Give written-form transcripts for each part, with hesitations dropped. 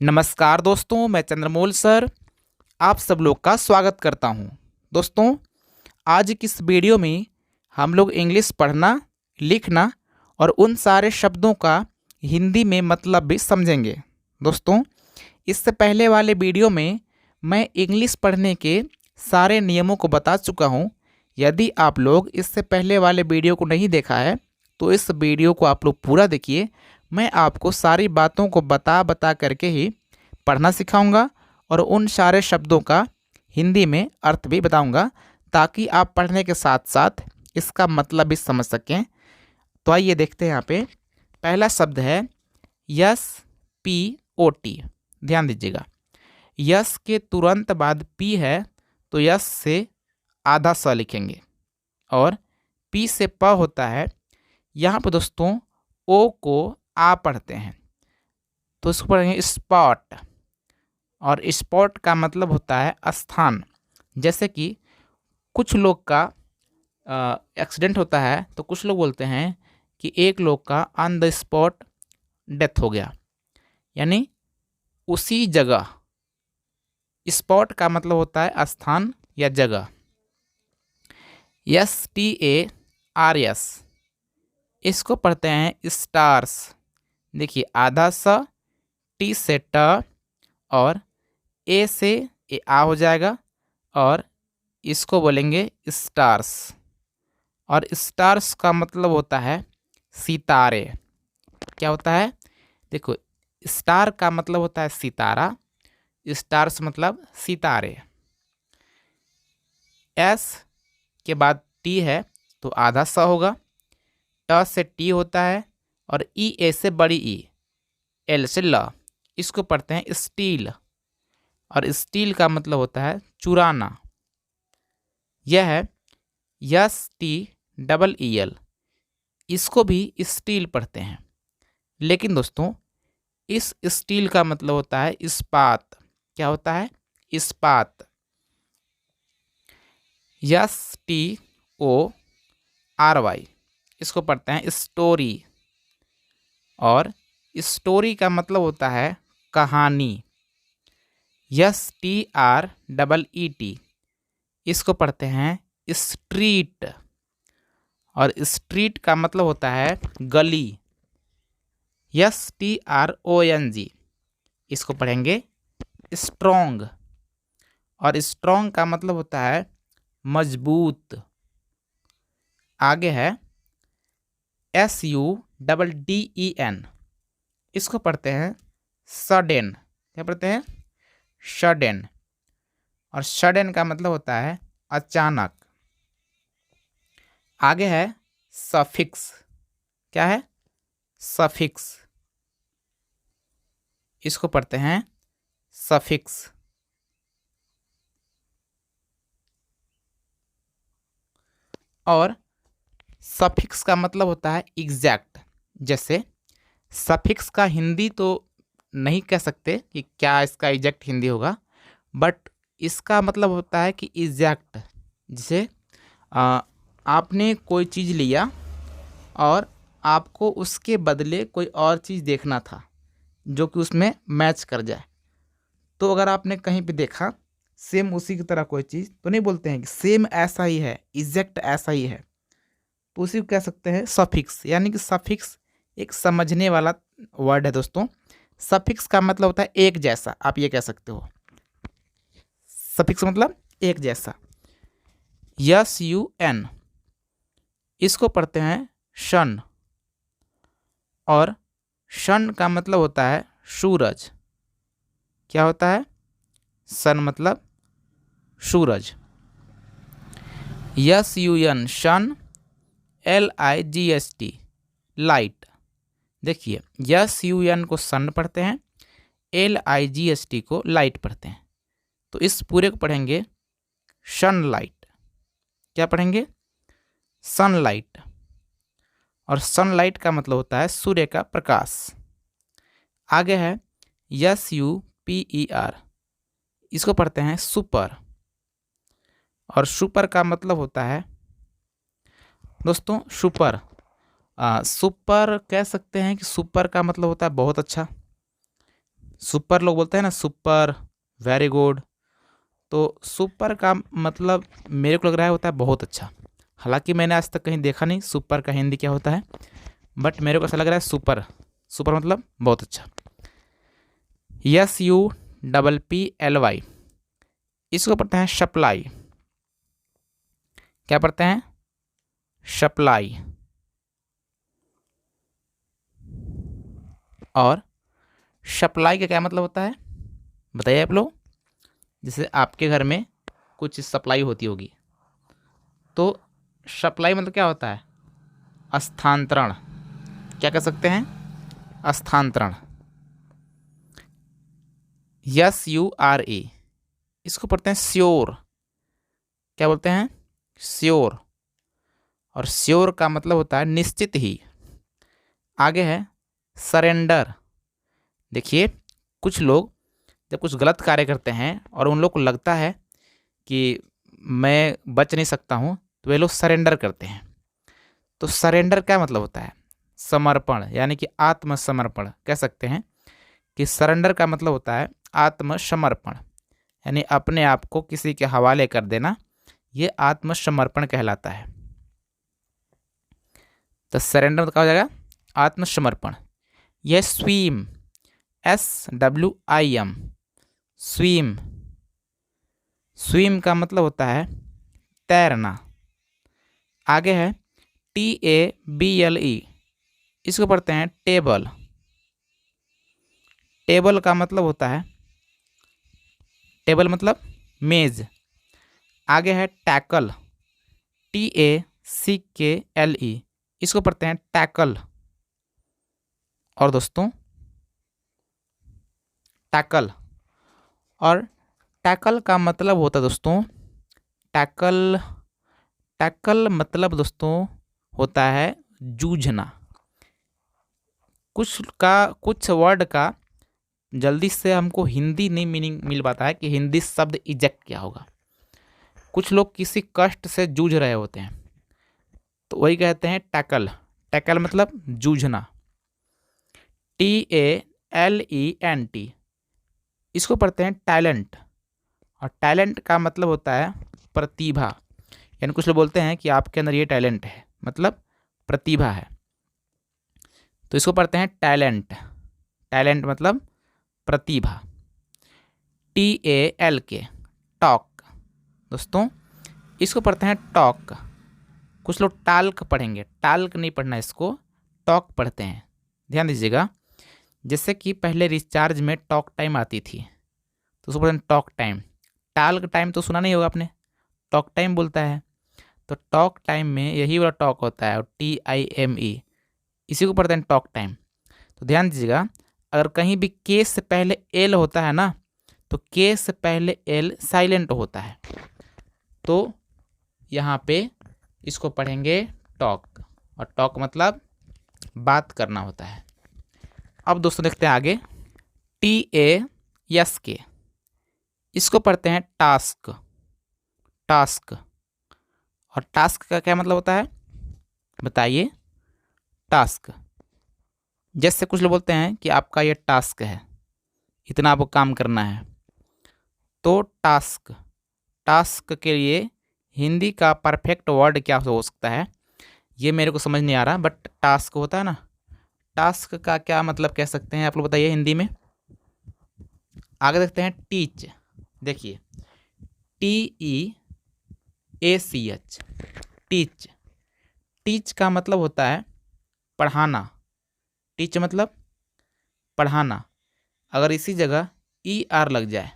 नमस्कार दोस्तों, मैं चंद्रमोल सर आप सब लोग का स्वागत करता हूं। दोस्तों, आज की इस वीडियो में हम लोग इंग्लिश पढ़ना, लिखना और उन सारे शब्दों का हिंदी में मतलब भी समझेंगे। दोस्तों, इससे पहले वाले वीडियो में मैं इंग्लिश पढ़ने के सारे नियमों को बता चुका हूं। यदि आप लोग इससे पहले वाले वीडियो को नहीं देखा है तो इस वीडियो को आप लोग पूरा देखिए। मैं आपको सारी बातों को बता बता करके ही पढ़ना सिखाऊंगा और उन सारे शब्दों का हिंदी में अर्थ भी बताऊंगा, ताकि आप पढ़ने के साथ साथ इसका मतलब भी समझ सकें। तो आइए देखते हैं। यहाँ पे पहला शब्द है यस पी ओ टी। ध्यान दीजिएगा, यस के तुरंत बाद पी है तो यस से आधा स लिखेंगे और पी से प होता है। यहाँ पर दोस्तों ओ को आ पढ़ते हैं तो इसको पढ़ेंगे स्पॉट, और स्पॉट का मतलब होता है स्थान। जैसे कि कुछ लोग का एक्सीडेंट होता है तो कुछ लोग बोलते हैं कि एक लोग का ऑन द स्पॉट डेथ हो गया, यानी उसी जगह। स्पॉट का मतलब होता है स्थान या जगह। STARS इसको पढ़ते हैं स्टार्स। देखिए, आधा स, टी से ट और ए से ए आ हो जाएगा और इसको बोलेंगे स्टार्स। और स्टार्स का मतलब होता है सितारे। क्या होता है? देखो, स्टार का मतलब होता है सितारा, स्टार्स मतलब सितारे। एस के बाद टी है तो आधा स होगा, ट से टी होता है और ई ए से बड़ी ई, एल से ल। इसको पढ़ते हैं स्टील, और स्टील का मतलब होता है चुराना। यह है STEEL, इसको भी स्टील पढ़ते हैं। लेकिन दोस्तों, इस स्टील का मतलब होता है इस्पात। क्या होता है? इस्पात। STORY इसको पढ़ते हैं स्टोरी, और स्टोरी का मतलब होता है कहानी। STREET इसको पढ़ते हैं स्ट्रीट, और स्ट्रीट का मतलब होता है गली। STRONG इसको पढ़ेंगे स्ट्रोंग, और स्ट्रोंग का मतलब होता है मजबूत। आगे है SUDDEN इसको पढ़ते हैं सडन। क्या पढ़ते हैं? सडन, और सडन का मतलब होता है अचानक। आगे है सफिक्स। क्या है? सफिक्स, इसको पढ़ते हैं सफिक्स। और सफिक्स का मतलब होता है एग्जैक्ट। जैसे सफिक्स का हिंदी तो नहीं कह सकते कि क्या इसका एग्जैक्ट हिंदी होगा, बट इसका मतलब होता है कि एग्जैक्ट। जैसे आपने कोई चीज़ लिया और आपको उसके बदले कोई और चीज़ देखना था जो कि उसमें मैच कर जाए। तो अगर आपने कहीं पे देखा सेम उसी की तरह कोई चीज़, तो नहीं बोलते हैं कि सेम ऐसा ही है, एग्जैक्ट ऐसा ही है, तो उसी को कह सकते हैं सफिक्स। यानी कि सफिक्स एक समझने वाला वर्ड है दोस्तों। सफिक्स का मतलब होता है एक जैसा, आप ये कह सकते हो। सफिक्स मतलब एक जैसा। SUN इसको पढ़ते हैं शन, और शन का मतलब होता है सूरज। क्या होता है? सन मतलब सूरज। SUN शन, LIGHT लाइट। देखिए, SUN को सन पढ़ते हैं, LIGHT को लाइट पढ़ते हैं। तो इस पूरे को पढ़ेंगे सनलाइट। क्या पढ़ेंगे? सनलाइट, और सनलाइट का मतलब होता है सूर्य का प्रकाश। आगे है SUPER इसको पढ़ते हैं सुपर, और सुपर का मतलब होता है दोस्तों सुपर। सुपर कह सकते हैं कि सुपर का मतलब होता है बहुत अच्छा। सुपर लोग बोलते हैं ना, सुपर, वेरी गुड। तो सुपर का मतलब मेरे को लग रहा है होता है बहुत अच्छा। हालांकि मैंने आज तक कहीं देखा नहीं सुपर का हिंदी क्या होता है, बट मेरे को ऐसा लग रहा है सुपर, सुपर मतलब बहुत अच्छा। SUPPLY, इसको पढ़ते हैं सप्लाई। क्या पढ़ते हैं? सप्लाई। और सप्लाई का क्या मतलब होता है बताइए आप लोग। जैसे आपके घर में कुछ सप्लाई होती होगी, तो सप्लाई मतलब क्या होता है? स्थानांतरण। क्या कह सकते हैं? स्थानांतरण। SURE, इसको पढ़ते हैं श्योर। क्या बोलते हैं? श्योर। और श्योर का मतलब होता है निश्चित ही। आगे है सरेंडर। देखिए, कुछ लोग जब कुछ गलत कार्य करते हैं और उन लोग को लगता है कि मैं बच नहीं सकता हूँ, तो वे लोग सरेंडर करते हैं। तो सरेंडर क्या मतलब होता है? समर्पण, यानी कि आत्मसमर्पण। कह सकते हैं कि सरेंडर का मतलब होता है आत्मसमर्पण, यानी अपने आप को किसी के हवाले कर देना, ये आत्मसमर्पण कहलाता है। तो सरेंडर मतलब क्या हो जाएगा? आत्मसमर्पण। यह स्वीम, SWIM, स्वीम। स्वीम का मतलब होता है तैरना। आगे है TABLE, इसको पढ़ते हैं टेबल। टेबल का मतलब होता है, टेबल मतलब मेज। आगे है टैकल, TACKLE, इसको पढ़ते हैं टैकल। और दोस्तों टैकल, और टैकल का मतलब होता है दोस्तों, टैकल, टैकल मतलब दोस्तों होता है जूझना। कुछ वर्ड का जल्दी से हमको हिंदी नहीं मीनिंग मिल पाता है कि हिंदी शब्द इजेक्ट क्या होगा। कुछ लोग किसी कष्ट से जूझ रहे होते हैं, तो वही कहते हैं टैकल। टैकल मतलब जूझना। TALENT, इसको पढ़ते हैं टैलेंट। और टैलेंट का मतलब होता है प्रतिभा, यानी कुछ लोग बोलते हैं कि आपके अंदर ये टैलेंट है, मतलब प्रतिभा है, तो इसको पढ़ते हैं टैलेंट। टैलेंट मतलब प्रतिभा। TALK, talk. दोस्तों इसको पढ़ते हैं टॉक। कुछ लोग टाल्क पढ़ेंगे, टाल्क नहीं पढ़ना, इसको टॉक पढ़ते हैं। ध्यान दीजिएगा, जैसे कि पहले रिचार्ज में टॉक टाइम आती थी, तो उसको पढ़ते हैं टॉक टाइम। टाल्क टाइम तो सुना नहीं होगा आपने, टॉक टाइम बोलता है। तो टॉक टाइम में यही वाला टॉक होता है, TIME, इसी को पढ़ते हैं टॉक टाइम। तो ध्यान दीजिएगा, अगर कहीं भी के से पहले एल होता है ना, तो के से पहले एल साइलेंट होता है, तो यहाँ पे इसको पढ़ेंगे टॉक। और टॉक मतलब बात करना होता है। अब दोस्तों देखते हैं आगे, TASK, इसको पढ़ते हैं टास्क। टास्क। और टास्क का क्या मतलब होता है बताइए? टास्क, जैसे कुछ लोग बोलते हैं कि आपका ये टास्क है, इतना आपको काम करना है, तो टास्क, टास्क के लिए हिंदी का परफेक्ट वर्ड क्या हो सकता है, ये मेरे को समझ नहीं आ रहा, बट टास्क होता है ना, टास्क का क्या मतलब कह सकते हैं आप लोग बताइए हिंदी में। आगे देखते हैं टीच। देखिए TEACH, टीच। टीच का मतलब होता है पढ़ाना। टीच मतलब पढ़ाना। अगर इसी जगह ER लग जाए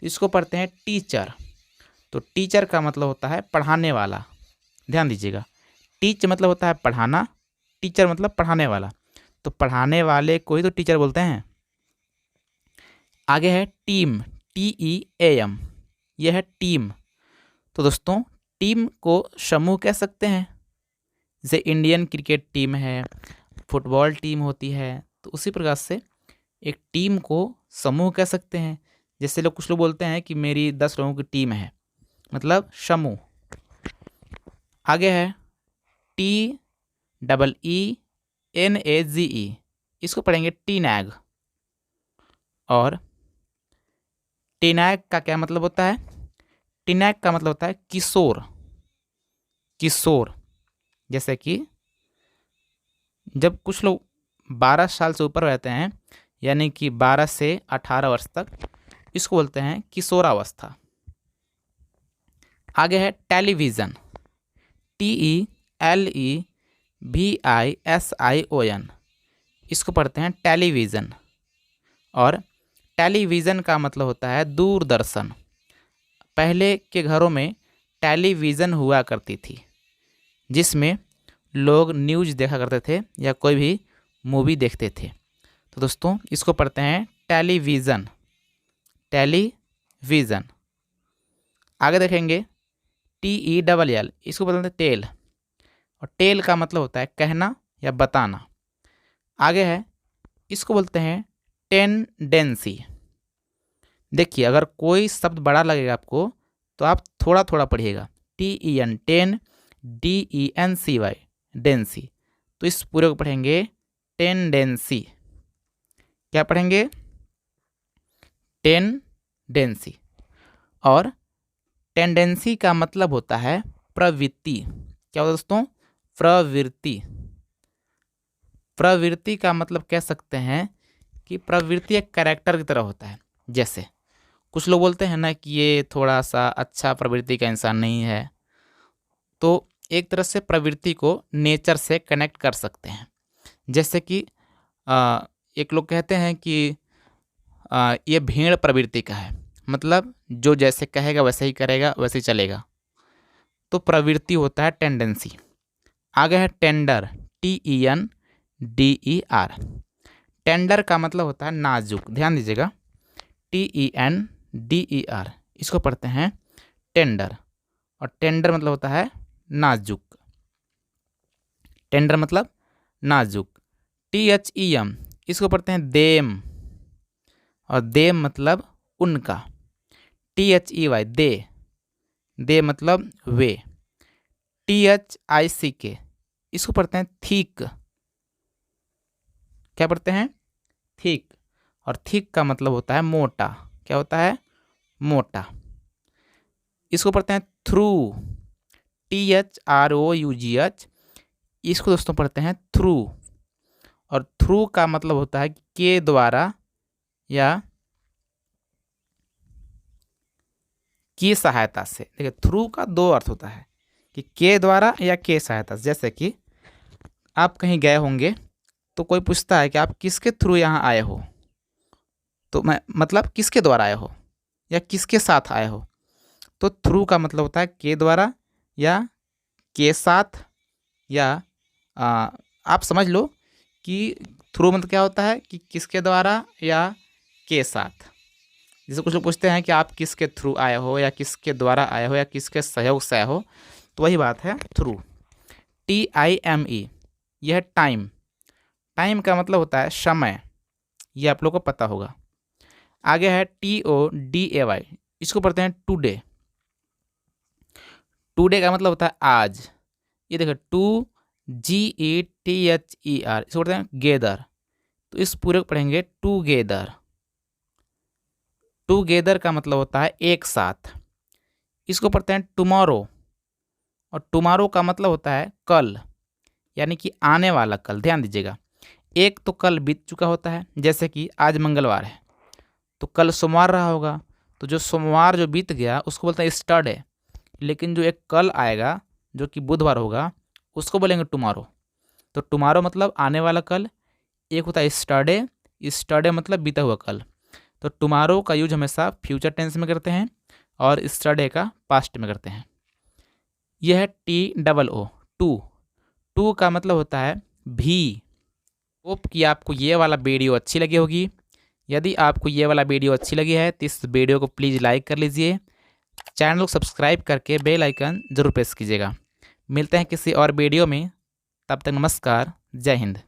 तो इसको पढ़ते हैं टीचर। तो टीचर का मतलब होता है पढ़ाने वाला। ध्यान दीजिएगा, टीच मतलब होता है पढ़ाना, टीचर मतलब पढ़ाने वाला, तो पढ़ाने वाले को ही तो टीचर बोलते हैं। आगे है टीम, TEAM, यह है टीम। तो दोस्तों टीम को समूह कह सकते हैं, जैसे इंडियन क्रिकेट टीम है, फुटबॉल टीम होती है, तो उसी प्रकार से एक टीम को समूह कह सकते हैं। जैसे लोग कुछ लोग बोलते हैं कि मेरी 10 लोगों की टीम है, मतलब समूह। आगे है TEENAGE, इसको पढ़ेंगे टीनैग। और टीनैग का क्या मतलब होता है? टीनैग का मतलब होता है किशोर। किशोर जैसे कि जब कुछ लोग 12 साल से ऊपर रहते हैं, यानी कि 12 से 18 वर्ष तक, इसको बोलते हैं किशोरावस्था। आगे है टेलीविज़न, TELEVISION, इसको पढ़ते हैं टेलीविज़न। और टेलीविज़न का मतलब होता है दूरदर्शन। पहले के घरों में टेलीविज़न हुआ करती थी, जिसमें लोग न्यूज़ देखा करते थे या कोई भी मूवी देखते थे। तो दोस्तों इसको पढ़ते हैं टेलीविज़न। टेलीविज़न। आगे देखेंगे TELL, इसको बोलते हैं टेल। और टेल का मतलब होता है कहना या बताना। आगे है, इसको बोलते हैं टेंडेंसी। देखिए, अगर कोई शब्द बड़ा लगेगा आपको तो आप थोड़ा थोड़ा पढ़िएगा। TEN, ten, DENCY, डेंसी। तो इस पूरे को पढ़ेंगे टेंडेंसी। क्या पढ़ेंगे? टेंडेंसी। और टेंडेंसी का मतलब होता है प्रवृत्ति। क्या होता है दोस्तों? प्रवृत्ति। प्रवृत्ति का मतलब कह सकते हैं कि प्रवृत्ति एक कैरेक्टर की तरह होता है। जैसे कुछ लोग बोलते हैं ना कि ये थोड़ा सा अच्छा प्रवृत्ति का इंसान नहीं है, तो एक तरह से प्रवृत्ति को नेचर से कनेक्ट कर सकते हैं। जैसे कि एक लोग कहते हैं कि ये भेड़ प्रवृत्ति का है, मतलब जो जैसे कहेगा वैसे ही करेगा, वैसे ही चलेगा। तो प्रवृत्ति होता है टेंडेंसी। आगे है टेंडर, TENDER। टेंडर का मतलब होता है नाजुक। ध्यान दीजिएगा, TENDER, इसको पढ़ते हैं टेंडर। और टेंडर मतलब होता है नाजुक। टेंडर मतलब नाजुक। THEM, इसको पढ़ते हैं देम। और देम मतलब उनका। THEY, दे। दे मतलब वे। THICK, इसको पढ़ते हैं थिक। क्या पढ़ते हैं? थिक। और थिक का मतलब होता है मोटा। क्या होता है? मोटा। इसको पढ़ते हैं थ्रू, THROUGH, इसको दोस्तों पढ़ते हैं थ्रू। और थ्रू का मतलब होता है के द्वारा या की सहायता से। देखिए, थ्रू का दो अर्थ होता है कि के द्वारा या के सहायता से। जैसे कि आप कहीं गए होंगे तो कोई पूछता है कि आप किसके थ्रू यहाँ आए हो, तो मैं मतलब किसके द्वारा आए हो या किसके साथ आए हो। तो थ्रू का मतलब होता है के द्वारा या के साथ, या आप समझ लो कि थ्रू मतलब क्या होता है कि किसके द्वारा या के साथ। जैसे कुछ लोग पूछते हैं कि आप किसके थ्रू आए हो या किसके द्वारा आए हो या किसके सहयोग से आए हो, तो वही बात है थ्रू। TIME, यह टाइम। टाइम का मतलब होता है समय, ये आप लोगों को पता होगा। आगे है TODAY, इसको पढ़ते हैं टुडे। टुडे का मतलब होता है आज। ये देखो, TUGETHER, इसको पढ़ते हैं गेदर। तो इस पूरे को पढ़ेंगे टूगेदर। टूगेदर का मतलब होता है एक साथ। इसको पढ़ते हैं टुमारो। और टुमारो का मतलब होता है कल, यानी कि आने वाला कल। ध्यान दीजिएगा, एक तो कल बीत चुका होता है, जैसे कि आज मंगलवार है तो कल सोमवार रहा होगा, तो जो सोमवार जो बीत गया उसको बोलते हैं स्टरडे। लेकिन जो एक कल आएगा जो कि बुधवार होगा उसको बोलेंगे टुमारो। तो टुमारो मतलब आने वाला कल, एक होता है स्टरडे। स्टरडे मतलब बीता हुआ कल। तो टुमारो का यूज हमेशा फ्यूचर टेंस में करते हैं और स्टरडे का पास्ट में करते हैं। यह है TOO, टू। टू का मतलब होता है भी। होप कि आपको ये वाला वीडियो अच्छी लगी होगी। यदि आपको ये वाला वीडियो अच्छी लगी है तो इस वीडियो को प्लीज़ लाइक कर लीजिए। चैनल को सब्सक्राइब करके बेल आइकन ज़रूर प्रेस कीजिएगा। मिलते हैं किसी और वीडियो में, तब तक नमस्कार, जय हिंद।